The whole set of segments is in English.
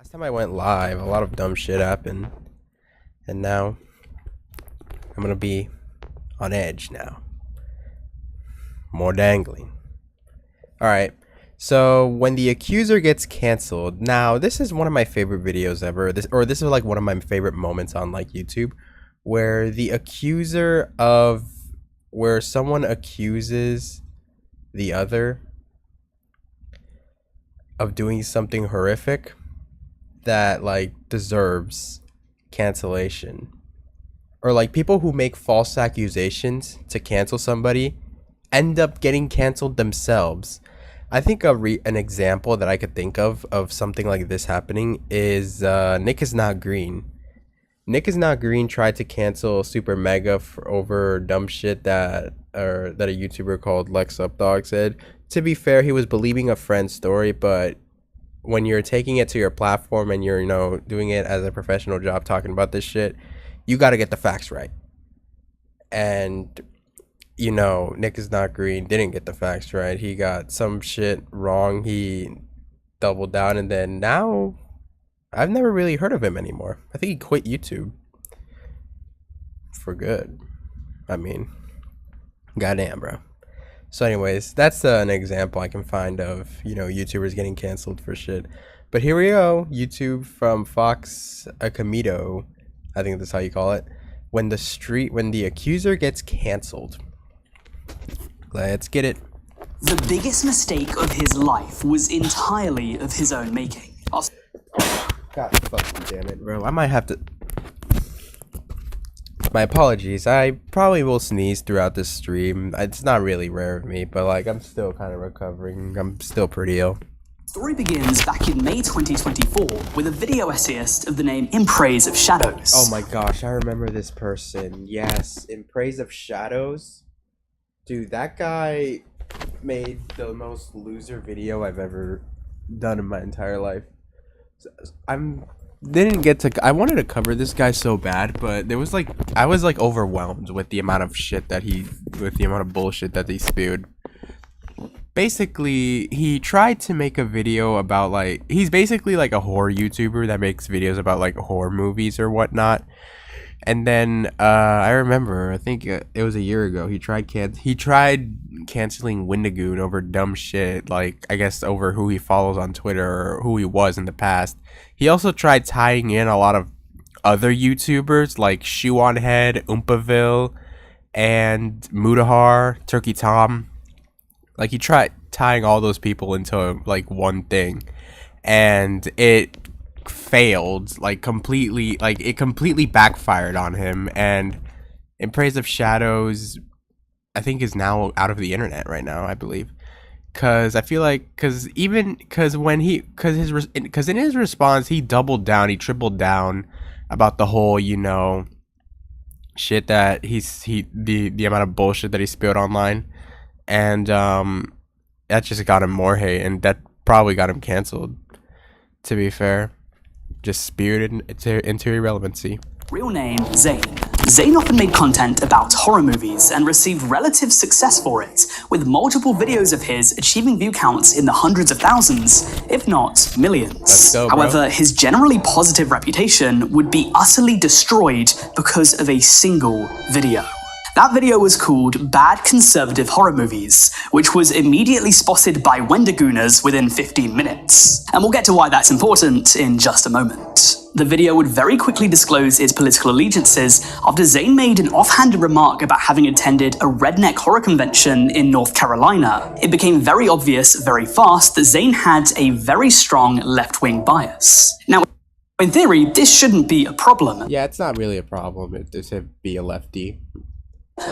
Last time I went live, a lot of dumb shit happened. And now, I'm gonna be on edge now. More dangling. Alright, so when the accuser gets canceled, now this is one of my favorite videos ever. This is like one of my favorite moments on like YouTube. Where where someone accuses the other of doing something horrific that like deserves cancellation, or like people who make false accusations to cancel somebody end up getting canceled themselves. I think an example that I could think of something like this happening is Nick is Not Green. Nick is Not Green tried to cancel Super Mega for over dumb shit that a YouTuber called Lex Updog said. To be fair, he was believing a friend's story, but when you're taking it to your platform and you're, doing it as a professional job talking about this shit, you got to get the facts right. And, Nick is Not Green didn't get the facts right. He got some shit wrong. He doubled down, and then now I've never really heard of him anymore. I think he quit YouTube for good. I mean, goddamn, bro. So anyways, that's an example I can find of, YouTubers getting canceled for shit. But here we go. YouTube from Fox Acamito, I think that's how you call it. When the accuser gets canceled. Let's get it. The biggest mistake of his life was entirely of his own making. God fucking damn it, bro. I might have to... My apologies. I probably will sneeze throughout this stream. It's not really rare of me, but like I'm still kind of recovering. I'm still pretty ill. Story begins back in May 2024 with a video essayist of the name In Praise of Shadows. Oh my gosh, I remember this person. Yes, In Praise of Shadows. Dude, that guy made the most loser video I've ever done in my entire life. I wanted to cover this guy so bad, but I was like overwhelmed with the amount of bullshit that he spewed. Basically, he tried to make a video about he's basically like a horror YouTuber that makes videos about like horror movies or whatnot. And then I remember, I think it was a year ago, he tried canceling Wendigoon over dumb shit, like I guess over who he follows on Twitter or who he was in the past. He also tried tying in a lot of other YouTubers like Shoe on Head, Oompaville, and Mudahar, Turkey Tom. Like he tried tying all those people into like one thing, and it failed completely. It completely backfired on him. And In Praise of Shadows, I think, is now out of the internet right now, I believe, because I feel like because in his response he doubled down, he tripled down about the whole shit that the amount of bullshit that he spilled online, and that just got him more hate, and that probably got him canceled, to be fair. Just spewed into irrelevancy. Real name, Zane. Zane often made content about horror movies and received relative success for it, with multiple videos of his achieving view counts in the hundreds of thousands, if not millions. Let's go, bro. However, his generally positive reputation would be utterly destroyed because of a single video. That video was called Bad Conservative Horror Movies, which was immediately spotted by Wendigooners within 15 minutes. And we'll get to why that's important in just a moment. The video would very quickly disclose its political allegiances after Zane made an offhanded remark about having attended a redneck horror convention in North Carolina. It became very obvious very fast that Zane had a very strong left-wing bias. Now, in theory, this shouldn't be a problem. Yeah, it's not really a problem to be a lefty.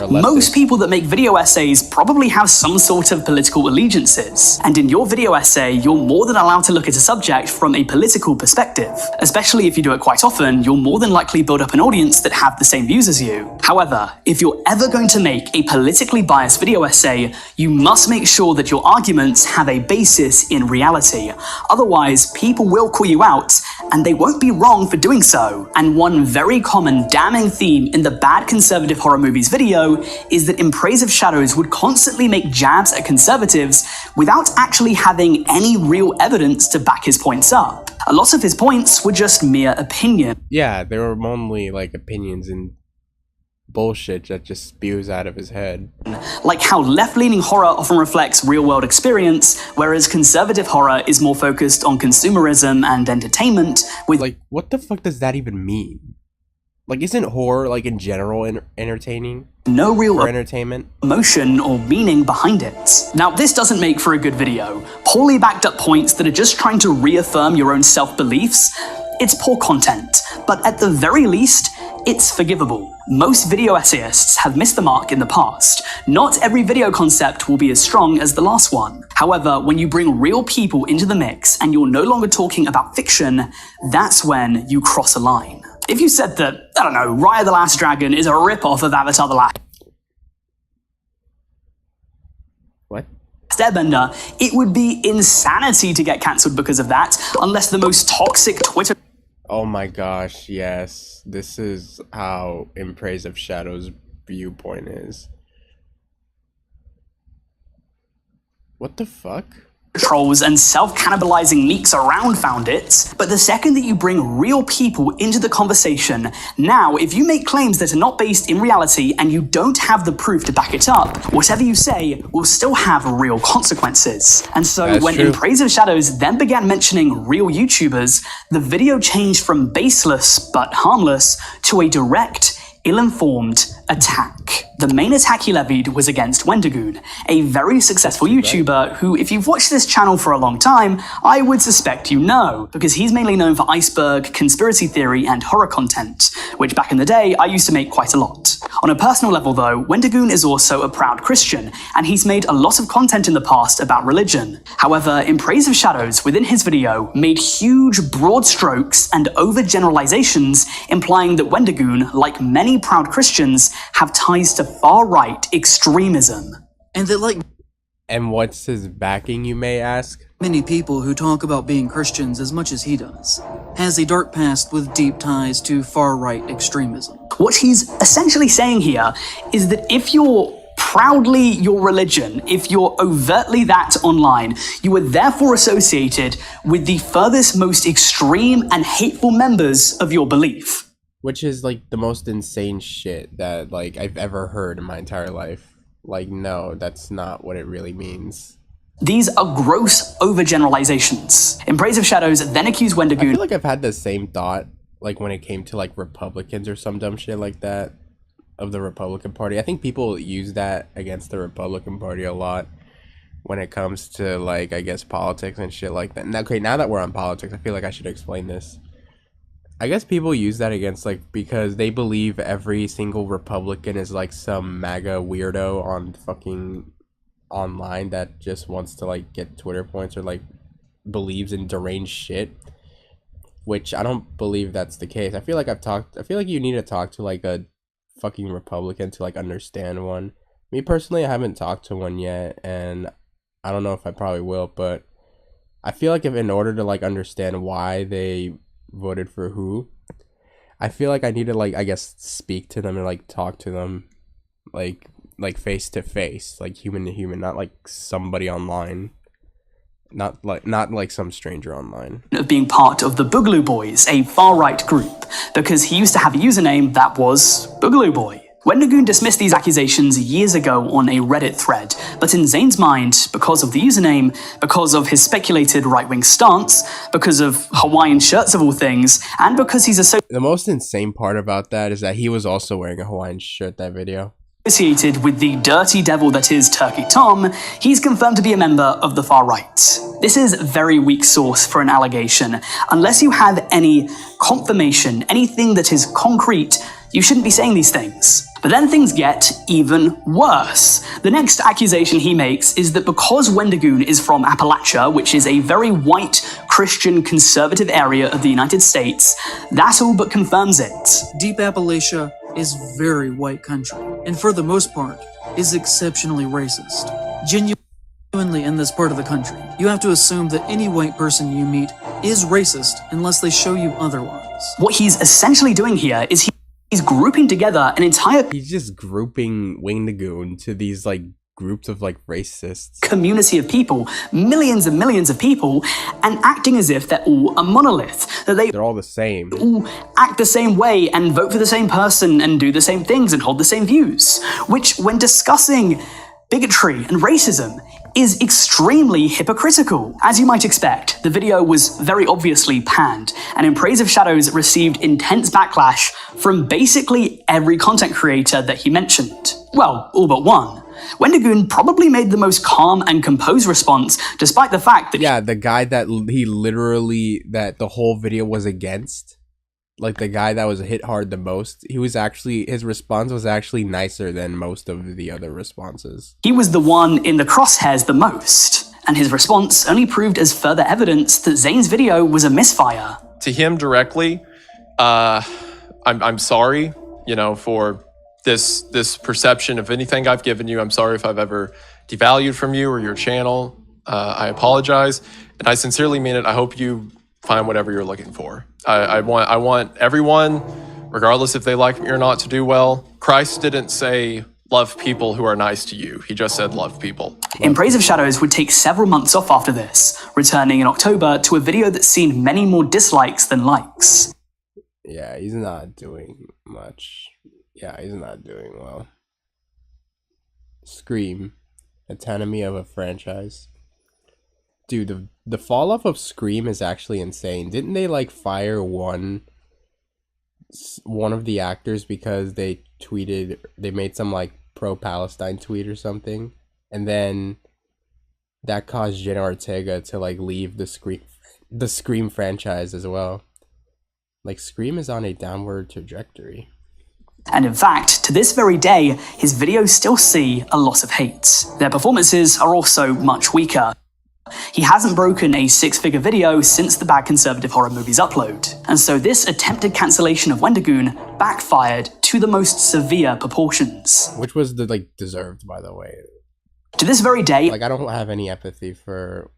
Most people that make video essays probably have some sort of political allegiances, and in your video essay, you're more than allowed to look at a subject from a political perspective. Especially if you do it quite often, you'll more than likely build up an audience that have the same views as you. However, if you're ever going to make a politically biased video essay, you must make sure that your arguments have a basis in reality. Otherwise, people will call you out, and they won't be wrong for doing so. And one very common damning theme in the Bad Conservative Horror Movies video is that In Praise of Shadows would constantly make jabs at conservatives without actually having any real evidence to back his points up. A lot of his points were just mere opinion. Yeah, they were only like opinions and bullshit that just spews out of his head. Like how left-leaning horror often reflects real-world experience, whereas conservative horror is more focused on consumerism and entertainment, with like, what the fuck does that even mean? Like, isn't horror, like, in general entertaining? No real entertainment? Emotion or meaning behind it. Now, this doesn't make for a good video. Poorly backed up points that are just trying to reaffirm your own self-beliefs. It's poor content, but at the very least, it's forgivable. Most video essayists have missed the mark in the past. Not every video concept will be as strong as the last one. However, when you bring real people into the mix and you're no longer talking about fiction, that's when you cross a line. If you said that, I don't know, Raya the Last Dragon is a rip-off of Avatar the Last What? Airbender, it would be insanity to get cancelled because of that, unless the most toxic Twitter... Oh my gosh, yes. This is how In Praise of Shadows' viewpoint is. What the fuck? Trolls and self-cannibalizing leaks around found it, but the second that you bring real people into the conversation, now if you make claims that are not based in reality and you don't have the proof to back it up, whatever you say will still have real consequences. And so That's when true. In Praise of Shadows then began mentioning real YouTubers, the video changed from baseless but harmless to a direct, ill-informed attack. The main attack he levied was against Wendigoon, a very successful YouTuber who, if you've watched this channel for a long time, I would suspect you know, because he's mainly known for iceberg, conspiracy theory, and horror content, which back in the day I used to make quite a lot. On a personal level though, Wendigoon is also a proud Christian, and he's made a lot of content in the past about religion. However, In Praise of Shadows, within his video, made huge broad strokes and overgeneralizations, implying that Wendigoon, like many proud Christians, have ties to far-right extremism. And that, like And what's his backing, you may ask? many people who talk about being Christians as much as he does, has a dark past with deep ties to far-right extremism. What he's essentially saying here is that if you're proudly your religion, if you're overtly that online, you are therefore associated with the furthest most extreme and hateful members of your belief. Which is like the most insane shit that like I've ever heard in my entire life. Like, no, that's not what it really means. These are gross overgeneralizations. In Praise of Shadows then accused I Wendigoon feel like I've had the same thought, like when it came to like Republicans or some dumb shit like that of the Republican Party. I think people use that against the Republican Party a lot when it comes to like, I guess, politics and shit like that. And okay, now that we're on politics, I feel like I should explain this. I guess people use that against like because they believe every single Republican is like some MAGA weirdo on fucking online that just wants to like get Twitter points or like believes in deranged shit, which I don't believe that's the case. I feel like you need to talk to like a fucking Republican to like understand one. Me personally, I haven't talked to one yet, and I don't know if I probably will, but I feel like if in order to like understand why they voted for who, I feel like I need to like, I guess, speak to them and like talk to them like face to face, like human to human, not like somebody online, not like some stranger online. of being part of the Boogaloo Boys, a far-right group, because he used to have a username that was Boogaloo Boy. Wendigoon dismissed these accusations years ago on a Reddit thread, but in Zane's mind, because of the username, because of his speculated right-wing stance, because of Hawaiian shirts of all things, and because he's The most insane part about that is that he was also wearing a Hawaiian shirt that video. associated with the dirty devil that is Turkey Tom, he's confirmed to be a member of the far right. This is very weak source for an allegation. Unless you have any confirmation, anything that is concrete, you shouldn't be saying these things. But then things get even worse. The next accusation he makes is that because Wendigoon is from Appalachia, which is a very white, Christian, conservative area of the United States, that all but confirms it. Deep Appalachia is very white country, and for the most part, is exceptionally racist. genuinely in this part of the country, you have to assume that any white person you meet is racist unless they show you otherwise. What he's essentially doing here is he's grouping together an entire He's just grouping Wendigoon to these like groups of like racists. community of people, millions and millions of people, and acting as if they're all a monolith, that They're all the same. all act the same way and vote for the same person and do the same things and hold the same views, which, when discussing bigotry and racism, is extremely hypocritical. As you might expect, the video was very obviously panned, and In Praise of Shadows received intense backlash from basically every content creator that he mentioned. Well, all but one. Wendigoon probably made the most calm and composed response, despite the fact that Yeah, the guy that that the whole video was against, like the guy that was hit hard the most, his response was actually nicer than most of the other responses. he was the one in the crosshairs the most, and his response only proved as further evidence that Zayn's video was a misfire. To him directly, I'm sorry, for this perception of anything I've given you. I'm sorry if I've ever devalued from you or your channel. I apologize, and I sincerely mean it. I hope you find whatever you're looking for. I want everyone, regardless if they like me or not, to do well. Christ didn't say love people who are nice to you. He just said love people. In Praise of Shadows would take several months off after this, returning in October to a video that's seen many more dislikes than likes. Yeah, he's not doing much. Yeah, he's not doing well. Scream, autonomy of a franchise. Dude, the fall off of Scream is actually insane. Didn't they like fire one of the actors because they made some like pro-Palestine tweet or something, and then that caused Jenna Ortega to like leave the Scream franchise as well. Like, Scream is on a downward trajectory. And in fact, to this very day, his videos still see a lot of hate. Their performances are also much weaker. He hasn't broken a six-figure video since the Bad Conservative Horror Movies upload, and so this attempted cancellation of Wendigoon backfired to the most severe proportions. Which was deserved, by the way. To this very day, Like, I don't have any empathy for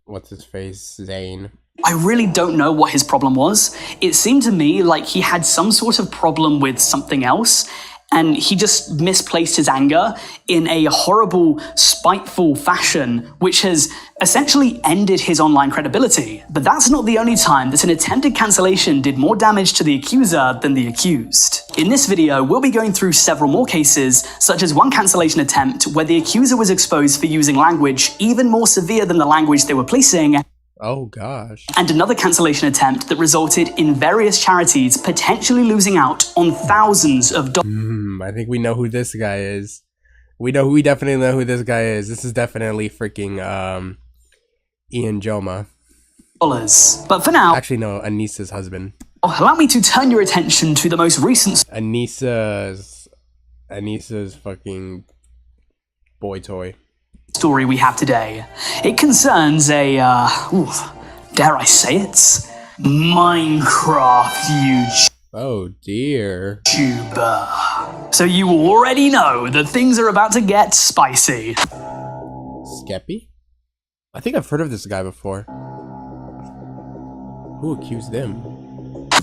what's his face, Zayn. I really don't know what his problem was. It seemed to me like he had some sort of problem with something else, and he just misplaced his anger in a horrible, spiteful fashion, which has essentially ended his online credibility. But that's not the only time that an attempted cancellation did more damage to the accuser than the accused. In this video, we'll be going through several more cases, such as one cancellation attempt where the accuser was exposed for using language even more severe than the language they were policing, Oh gosh. and another cancellation attempt that resulted in various charities potentially losing out on thousands of I think we know who this guy is. We definitely know who this guy is. This is definitely freaking Ian Joma. dollars. But for now, Actually, no, Anissa's husband. allow me to turn your attention to the most recent Anissa's fucking boy toy. story we have today. It concerns a, dare I say it? Minecraft Oh dear. YouTuber. So you already know that things are about to get spicy. Skeppy? I think I've heard of this guy before. Who accused him?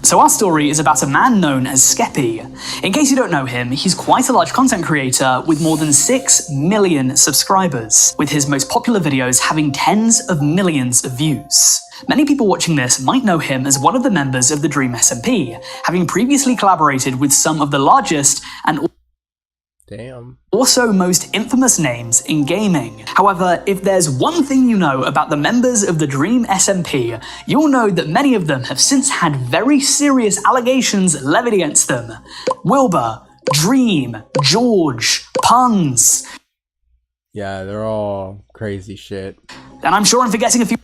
So our story is about a man known as Skeppy. In case you don't know him, he's quite a large content creator with more than 6 million subscribers, with his most popular videos having tens of millions of views. Many people watching this might know him as one of the members of the Dream SMP, having previously collaborated with some of the largest and Damn. also most infamous names in gaming. However, if there's one thing you know about the members of the Dream SMP, you'll know that many of them have since had very serious allegations levied against them. Wilbur, Dream, George, puns. Yeah, they're all crazy shit. And I'm sure I'm forgetting a few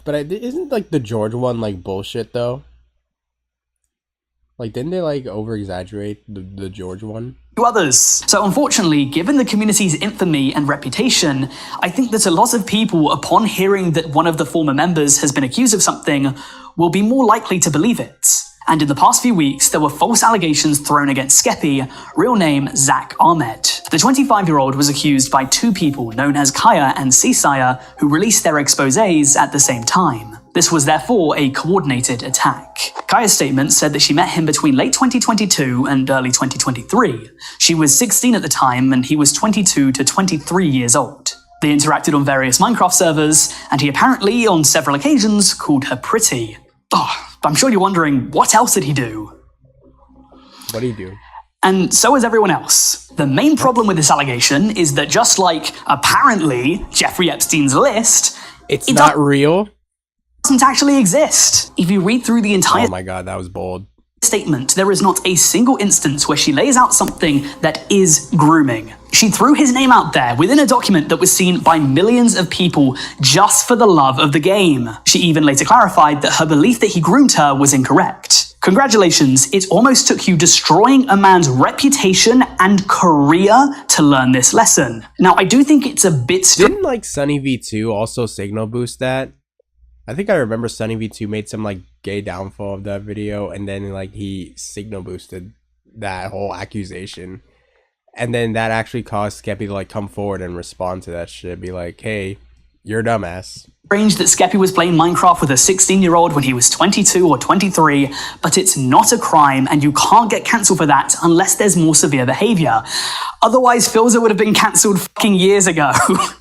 But isn't like the George one like bullshit though? Like, didn't they like over exaggerate the George one? others. So unfortunately, given the community's infamy and reputation, I think that a lot of people, upon hearing that one of the former members has been accused of something, will be more likely to believe it. And in the past few weeks, there were false allegations thrown against Skeppy, real name Zach Ahmed. The 25-year-old was accused by two people known as Kaya and Seasire, who released their exposés at the same time. This was therefore a coordinated attack. Kaya's statement said that she met him between late 2022 and early 2023. She was 16 at the time, and he was 22 to 23 years old. They interacted on various Minecraft servers, and he apparently, on several occasions, called her pretty. Oh, I'm sure you're wondering, what else did he do? What did he do? And so is everyone else. The main problem with this allegation is that just like, apparently, Jeffrey Epstein's list, It's not real? doesn't actually exist. If you read through the entire Oh my god, that was bold. statement, there is not a single instance where she lays out something that is grooming. She threw his name out there within a document that was seen by millions of people just for the love of the game. She even later clarified that her belief that he groomed her was incorrect. Congratulations, it almost took you destroying a man's reputation and career to learn this lesson. Now, I do think it's a bit... Didn't like Sunny V2 also signal boost that? I think I remember Sunny V2 made some like gay downfall of that video, and then like he signal boosted that whole accusation. And then that actually caused Skeppy to like come forward and respond to that shit. Be like, hey, you're a dumbass. Strange that Skeppy was playing Minecraft with a 16-year-old when he was 22 or 23, but it's not a crime and you can't get cancelled for that unless there's more severe behavior. Otherwise, Philza would have been cancelled fucking years ago.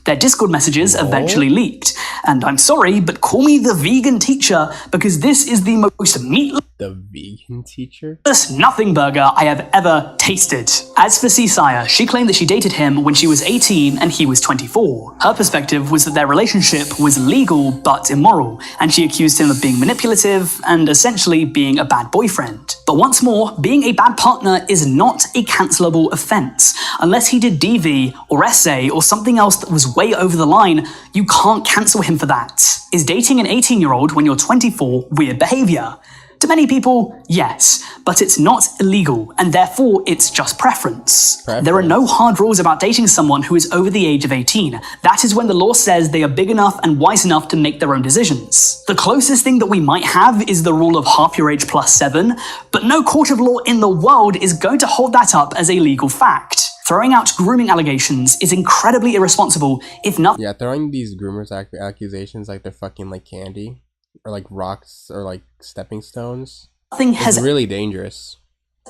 Their Discord messages eventually leaked. And I'm sorry, but call me the vegan teacher because this is the most meatless The vegan teacher? nothing burger I have ever tasted. As for Seasire, she claimed that she dated him when she was 18 and he was 24. Her perspective was that their relationship was legal but immoral, and she accused him of being manipulative and essentially being a bad boyfriend. But once more, being a bad partner is not a cancelable offense. Unless he did DV or SA or something else that was way over the line, you can't cancel him for that. Is dating an 18-year-old when you're 24 weird behavior? To many people, yes, but it's not illegal, and therefore it's just preference. There are no hard rules about dating someone who is over the age of 18. That is when the law says they are big enough and wise enough to make their own decisions. The closest thing that we might have is the rule of half your age plus 7, but no court of law in the world is going to hold that up as a legal fact. Throwing out grooming allegations is incredibly irresponsible, if not— Yeah, throwing these groomers accusations like they're fucking like candy. Or like rocks or like stepping stones. nothing has really dangerous.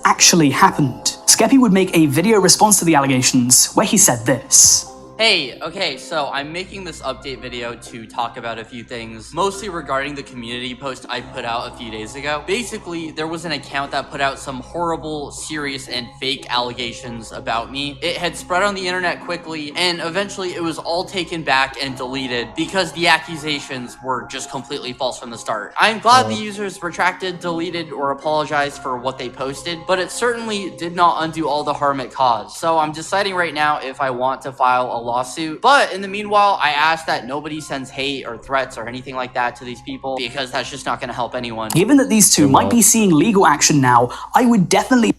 actually happened. Skeppy would make a video response to the allegations where he said this. Hey, okay, so I'm making this update video to talk about a few things, mostly regarding the community post I put out a few days ago. Basically, there was an account that put out some horrible, serious, and fake allegations about me. It had spread on the internet quickly, and eventually it was all taken back and deleted because the accusations were just completely false from the start. I'm glad the users retracted, deleted, or apologized for what they posted, but it certainly did not undo all the harm it caused. So I'm deciding right now if I want to file a lawsuit. But in the meanwhile, I ask that nobody sends hate or threats or anything like that to these people because that's just not going to help anyone. Given that these two might be seeing legal action now, I would definitely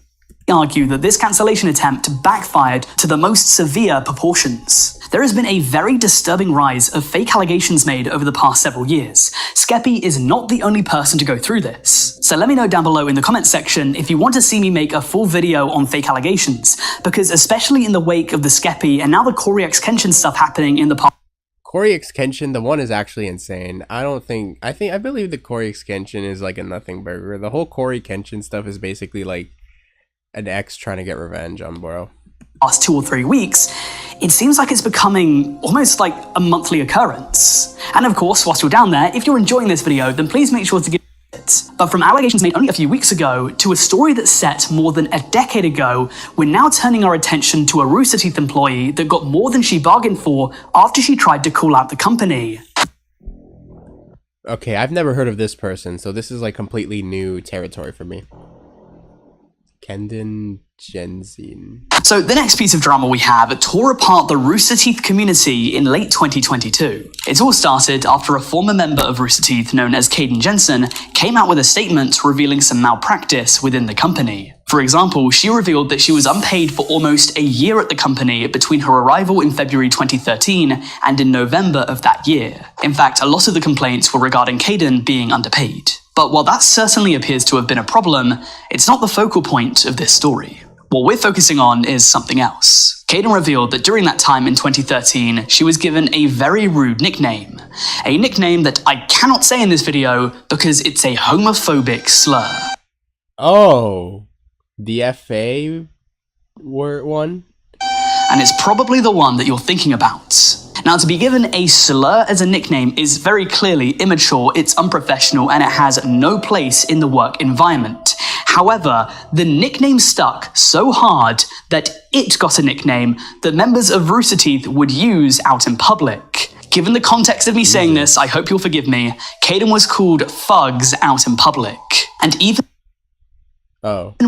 argue that this cancellation attempt backfired to the most severe proportions. There has been a very disturbing rise of fake allegations made over the past several years. Skeppy is not the only person to go through this. So let me know down below in the comments section if you want to see me make a full video on fake allegations, because especially in the wake of the Skeppy and now the Corey X Kenshin stuff happening in the past. Corey X Kenshin, the one is actually insane. I believe the Corey X Kenshin is like a nothing burger. The whole Corey Kenshin stuff is basically like an ex trying to get revenge on bro. Last 2 or 3 weeks, it seems like it's becoming almost like a monthly occurrence. And of course, whilst you're down there, if you're enjoying this video, then please make sure to give it. But from allegations made only a few weeks ago to a story that's set more than a decade ago, we're now turning our attention to a Rooster Teeth employee that got more than she bargained for after she tried to call out the company. Okay, I've never heard of this person, so this is like completely new territory for me. Kendon Jenzin. So the next piece of drama we have tore apart the Rooster Teeth community in late 2022. It all started after a former member of Rooster Teeth known as Caden Jensen came out with a statement revealing some malpractice within the company. For example, she revealed that she was unpaid for almost a year at the company between her arrival in February 2013 and in November of that year. In fact, a lot of the complaints were regarding Caden being underpaid. But while that certainly appears to have been a problem, it's not the focal point of this story. What we're focusing on is something else. Caden revealed that during that time in 2013, she was given a very rude nickname. A nickname that I cannot say in this video because it's a homophobic slur. Oh, the FA word one? And it's probably the one that you're thinking about. Now, to be given a slur as a nickname is very clearly immature, it's unprofessional, and it has no place in the work environment. However, the nickname stuck so hard that it got a nickname that members of Rooster Teeth would use out in public. Given the context of me saying this, I hope you'll forgive me, Caden was called Fugs out in public. And even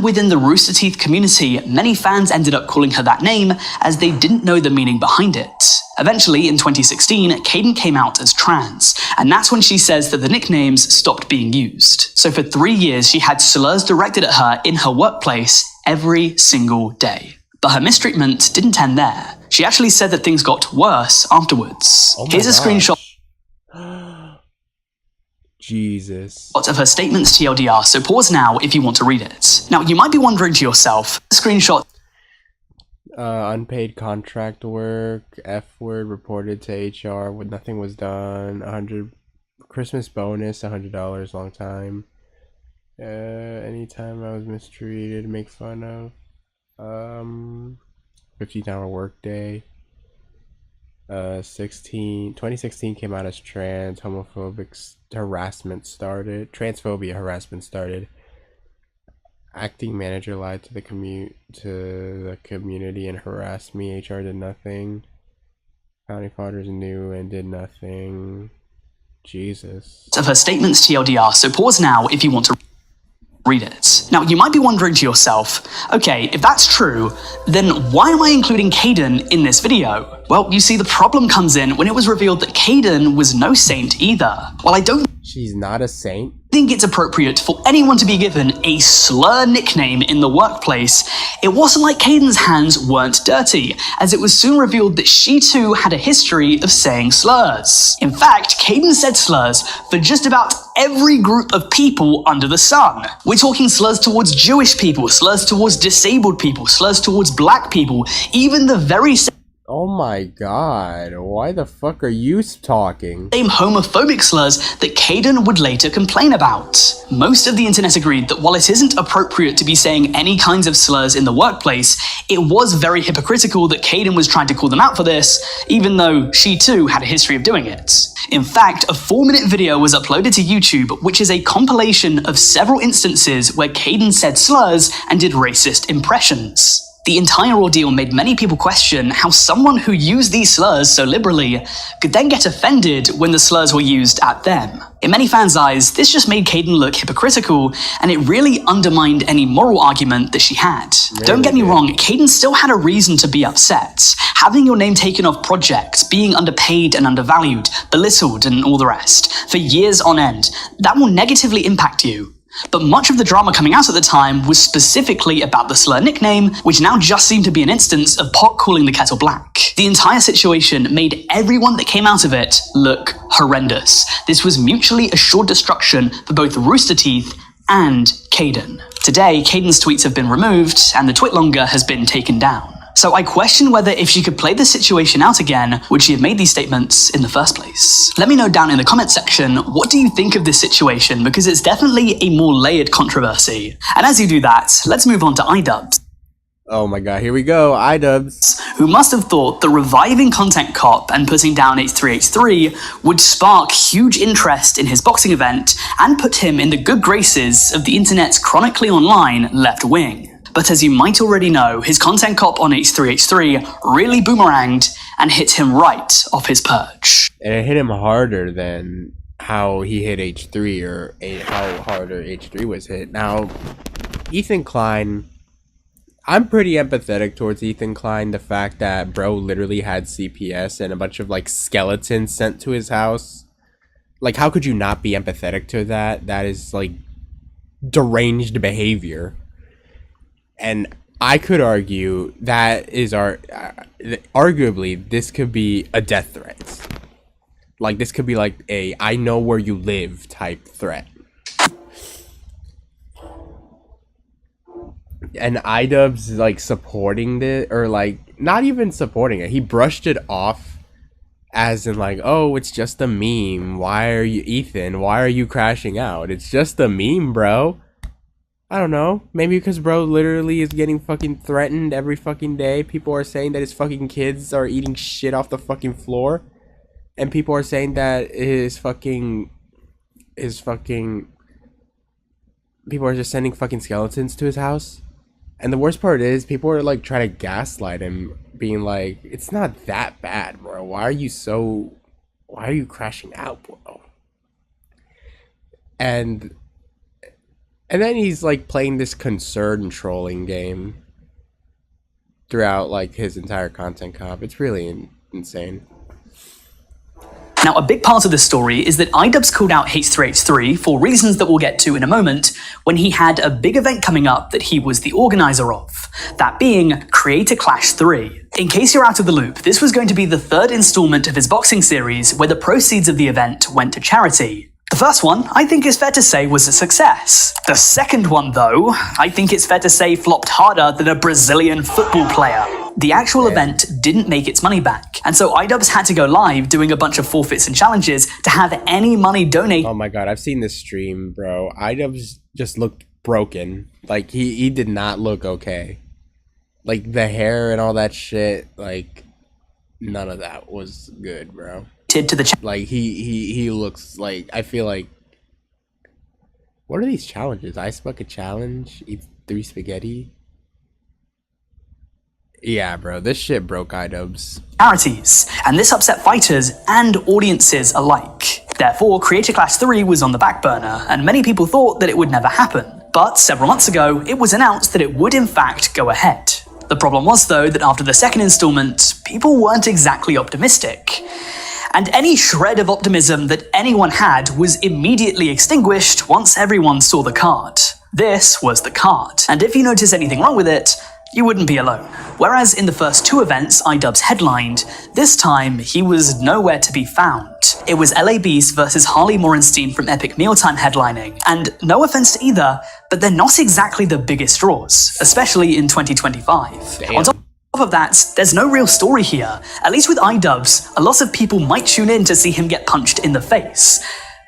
within the Rooster Teeth community, many fans ended up calling her that name as they didn't know the meaning behind it. Eventually, in 2016, Caden came out as trans, and that's when she says that the nicknames stopped being used. So for 3 years, she had slurs directed at her in her workplace every single day. But her mistreatment didn't end there. She actually said that things got worse afterwards. Here's a screenshot Jesus. of her statements TLDR, so pause now if you want to read it. Now, you might be wondering to yourself, screenshot Unpaid contract work, F word reported to HR when nothing was done, 100 Christmas bonus, $100, long time. Anytime I was mistreated, make fun of. 15-hour work day. 2016 came out as trans, homophobic harassment started, transphobia harassment started. Acting manager lied to the community and harassed me. HR did nothing. Founding fathers knew and did nothing. Jesus. Of her statements TLDR, so pause now if you want to read it. Now, you might be wondering to yourself, okay, if that's true, then why am I including Caden in this video? Well, you see, the problem comes in when it was revealed that Caden was no saint either. While I don't She's not a saint? think it's appropriate for anyone to be given a slur nickname in the workplace, it wasn't like Caden's hands weren't dirty, as it was soon revealed that she too had a history of saying slurs. In fact, Caden said slurs for just about every group of people under the sun. We're talking slurs towards Jewish people, slurs towards disabled people, slurs towards black people, even the very Oh my god, why the fuck are you talking? same homophobic slurs that Caden would later complain about. Most of the internet agreed that while it isn't appropriate to be saying any kinds of slurs in the workplace, it was very hypocritical that Caden was trying to call them out for this, even though she too had a history of doing it. In fact, a 4-minute video was uploaded to YouTube, which is a compilation of several instances where Caden said slurs and did racist impressions. The entire ordeal made many people question how someone who used these slurs so liberally could then get offended when the slurs were used at them. In many fans' eyes, this just made Caden look hypocritical, and it really undermined any moral argument that she had. Don't get me wrong, Caden still had a reason to be upset. Having your name taken off projects, being underpaid and undervalued, belittled and all the rest, for years on end, that will negatively impact you. But much of the drama coming out at the time was specifically about the slur nickname, which now just seemed to be an instance of pot calling the kettle black. The entire situation made everyone that came out of it look horrendous. This was mutually assured destruction for both Rooster Teeth and Caden. Today, Caden's tweets have been removed, and the Twitlonger has been taken down. So I question whether if she could play the situation out again, would she have made these statements in the first place? Let me know down in the comment section, what do you think of this situation, because it's definitely a more layered controversy. And as you do that, let's move on to iDubbbz. Oh my god, here we go, iDubbbz. Who must have thought that reviving Content Cop and putting down H3H3 would spark huge interest in his boxing event and put him in the good graces of the internet's chronically online left wing. But as you might already know, his Content Cop on H3H3 really boomeranged and hit him right off his perch. And it hit him harder than how he hit H3 or how harder H3 was hit. Now, Ethan Klein, I'm pretty empathetic towards Ethan Klein. The fact that bro literally had CPS and a bunch of like skeletons sent to his house. Like, how could you not be empathetic to that? That is like deranged behavior. And I could argue that is arguably this could be a death threat. Like, this could be like a I know where you live type threat. and iDubbbz like supporting it, or like not even supporting it. He brushed it off as in like, oh, it's just a meme. Why are you, Ethan? Why are you crashing out? It's just a meme, bro. I don't know. Maybe because bro literally is getting fucking threatened every fucking day. People are saying that his fucking kids are eating shit off the fucking floor. And people are saying that his fucking people are just sending fucking skeletons to his house. And the worst part is people are like trying to gaslight him, being like, it's not that bad, bro. Why are you crashing out, bro? And then he's like playing this concern trolling game throughout like his entire content comp. It's really insane. Now, a big part of the story is that iDubbbz called out H3H3 for reasons that we'll get to in a moment when he had a big event coming up that he was the organizer of, that being Creator Clash 3. In case you're out of the loop, this was going to be the third installment of his boxing series where the proceeds of the event went to charity. The first one, I think it's fair to say, was a success. The second one, though, I think it's fair to say flopped harder than a Brazilian football player. The actual event didn't make its money back, and so iDubbbz had to go live doing a bunch of forfeits and challenges to have any money donated. Oh my god, I've seen this stream, bro. iDubbbz just looked broken. Like, he did not look okay. Like, the hair and all that shit, like, none of that was good, bro. To the like he looks like, I feel like, what are these challenges? Ice bucket challenge, eat 3 spaghetti. Yeah, bro, this shit broke iDubbbz. charities, and this upset fighters and audiences alike. Therefore, Creator Clash 3 was on the back burner, and many people thought that it would never happen. But several months ago, it was announced that it would in fact go ahead. The problem was, though, that after the second installment, people weren't exactly optimistic. And any shred of optimism that anyone had was immediately extinguished once everyone saw the card. This was the card, and if you notice anything wrong with it, you wouldn't be alone. Whereas in the first 2 events iDubbbz headlined, this time he was nowhere to be found. It was LA Beast versus Harley Morenstein from Epic Mealtime headlining, and no offense to either, but they're not exactly the biggest draws, especially in 2025. Damn. On top of that, there's no real story here. At least with iDubbbz, a lot of people might tune in to see him get punched in the face.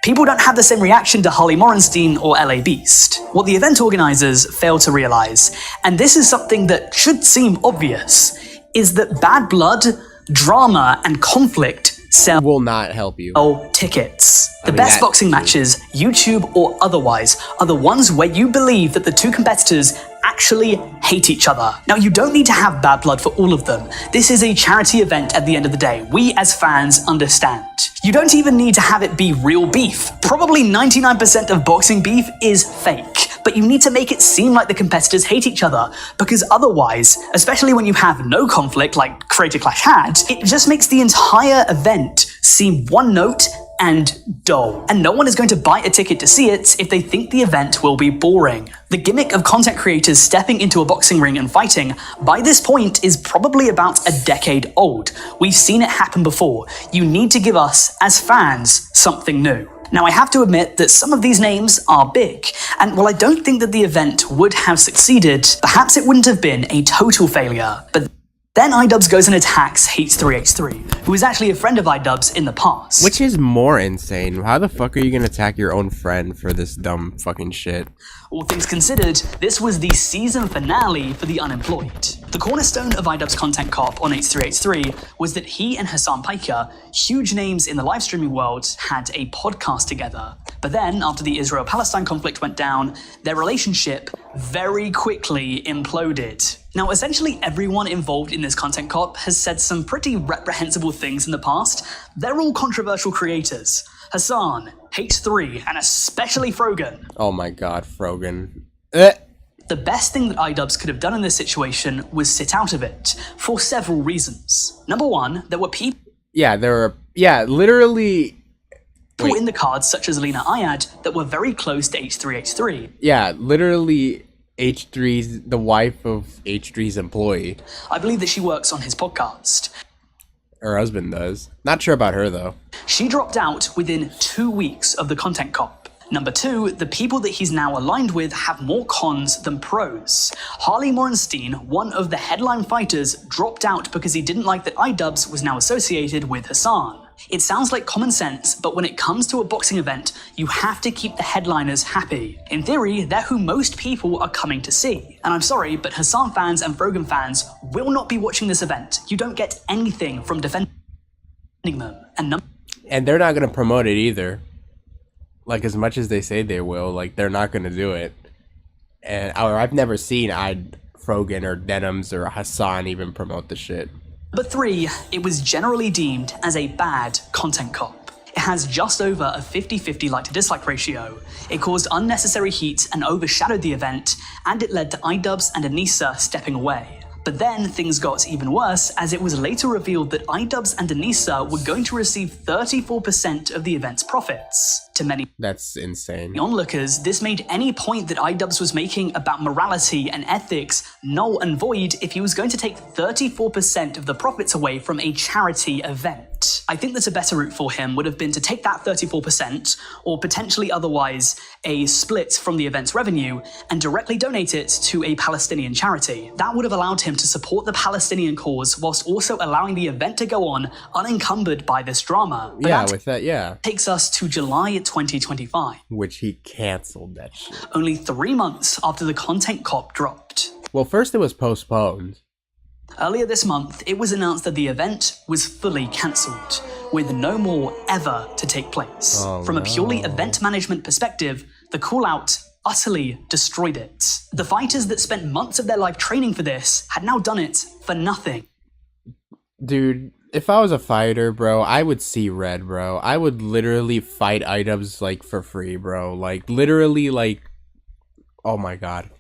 People don't have the same reaction to Harley Morenstein or LA Beast. What the event organizers fail to realize, and this is something that should seem obvious, is that bad blood, drama, and conflict sell Will not help you. tickets. The mean, best that boxing too. matches, YouTube or otherwise, are the ones where you believe that the 2 competitors actually hate each other. Now, you don't need to have bad blood for all of them. This is a charity event at the end of the day. We as fans understand. You don't even need to have it be real beef. Probably 99% of boxing beef is fake. But you need to make it seem like the competitors hate each other, because otherwise, especially when you have no conflict like Creator Clash had, it just makes the entire event seem one note and dull. And no one is going to buy a ticket to see it if they think the event will be boring. The gimmick of content creators stepping into a boxing ring and fighting, by this point, is probably about a decade old. We've seen it happen before. You need to give us, as fans, something new. Now, I have to admit that some of these names are big, and while I don't think that the event would have succeeded, perhaps it wouldn't have been a total failure. But then iDubbbz goes and attacks H3H3, who is actually a friend of iDubbbz in the past. Which is more insane. How the fuck are you gonna attack your own friend for this dumb fucking shit? All things considered, this was the season finale for the unemployed. The cornerstone of iDubbbz's content cop on H3H3 was that he and Hassan Piker, huge names in the live streaming world, had a podcast together. But then, after the Israel-Palestine conflict went down, their relationship very quickly imploded. Now, essentially everyone involved in this content cop has said some pretty reprehensible things in the past. They're all controversial creators. Hassan, H3, and especially Frogan. Oh my god, Frogan. The best thing that iDubbbz could have done in this situation was sit out of it, for several reasons. Number one, there were people Yeah, there were, literally, in the cards, such as Lena Ayad, that were very close to H3H3. yeah, literally H3's, the wife of H3's employee. I believe that she works on his podcast. Her husband does. Not sure about her, though. She dropped out within 2 weeks of the content cop. Number 2, the people that he's now aligned with have more cons than pros. Harley Morenstein, one of the headline fighters, dropped out because he didn't like that iDubbbz was now associated with Hassan. It sounds like common sense, but when it comes to a boxing event, you have to keep the headliners happy. In theory, they're who most people are coming to see. And I'm sorry, but Hassan fans and Frogan fans will not be watching this event. You don't get anything from defending them. And they're not going to promote it either. Like, as much as they say they will, like, they're not going to do it. And I've never seen Frogan or Denims or Hassan even promote the shit. Number 3, it was generally deemed as a bad content cop. It has just over a 50-50 like to dislike ratio. It caused unnecessary heat and overshadowed the event, and it led to iDubbbz and Anissa stepping away. But then things got even worse, as it was later revealed that iDubbbz and Anissa were going to receive 34% of the event's profits. To many That's insane. onlookers, this made any point that iDubbbz was making about morality and ethics null and void if he was going to take 34% of the profits away from a charity event. I think that a better route for him would have been to take that 34%, or potentially otherwise a split from the event's revenue, and directly donate it to a Palestinian charity. That would have allowed him to support the Palestinian cause whilst also allowing the event to go on unencumbered by this drama. But Yeah, that with that, yeah. takes us to July 2025, Which he canceled that shit. only 3 months after the content cop dropped. Well, first it was postponed. Earlier this month, it was announced that the event was fully cancelled, with no more ever to take place. Oh, From a purely no. event management perspective, the call-out utterly destroyed it. The fighters that spent months of their life training for this had now done it for nothing. Dude, if I was a fighter, bro, I would see red, bro. I would literally fight items, like, for free, bro. Like, literally, like, oh my god.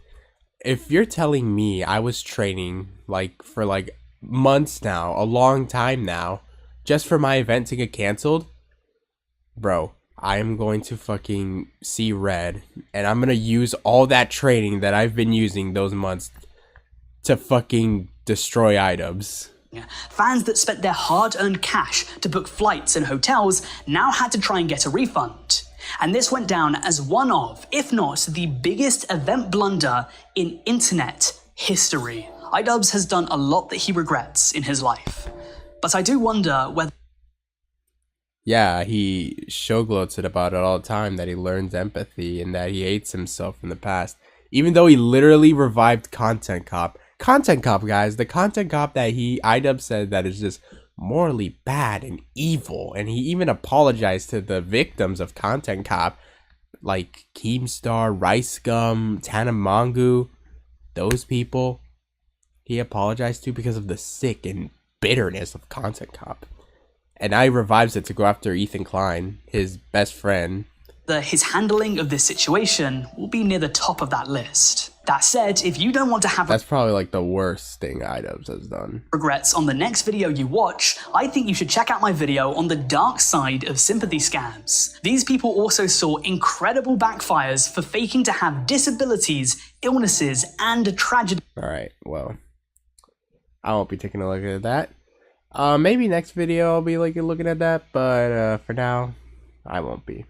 If you're telling me I was training, like, for, like, months now, a long time now, just for my event to get canceled, bro, I am going to fucking see red, and I'm gonna use all that training that I've been using those months to fucking destroy items. Fans that spent their hard-earned cash to book flights and hotels now had to try and get a refund. And this went down as one of, if not the biggest event blunder in internet history. iDubbbz has done a lot that he regrets in his life. But I do wonder whether Yeah, he showgloats it about it all the time, that he learns empathy and that he hates himself in the past. Even though he literally revived Content Cop. Content Cop, guys, the Content Cop that iDubbbz said that is just morally bad and evil. And he even apologized to the victims of Content Cop, like Keemstar, Rice Gum, Tanamongu, those people. He apologized to because of the sick and bitterness of Content Cop. And now he revives it to go after Ethan Klein, his best friend. his handling of this situation will be near the top of that list. That said, if you don't want to have That's probably like the worst thing iDubbbz has done. regrets on the next video you watch, I think you should check out my video on the dark side of sympathy scams. These people also saw incredible backfires for faking to have disabilities, illnesses, and tragedy. Alright, well, I won't be taking a look at that. Maybe next video I'll be looking at that, but for now, I won't be.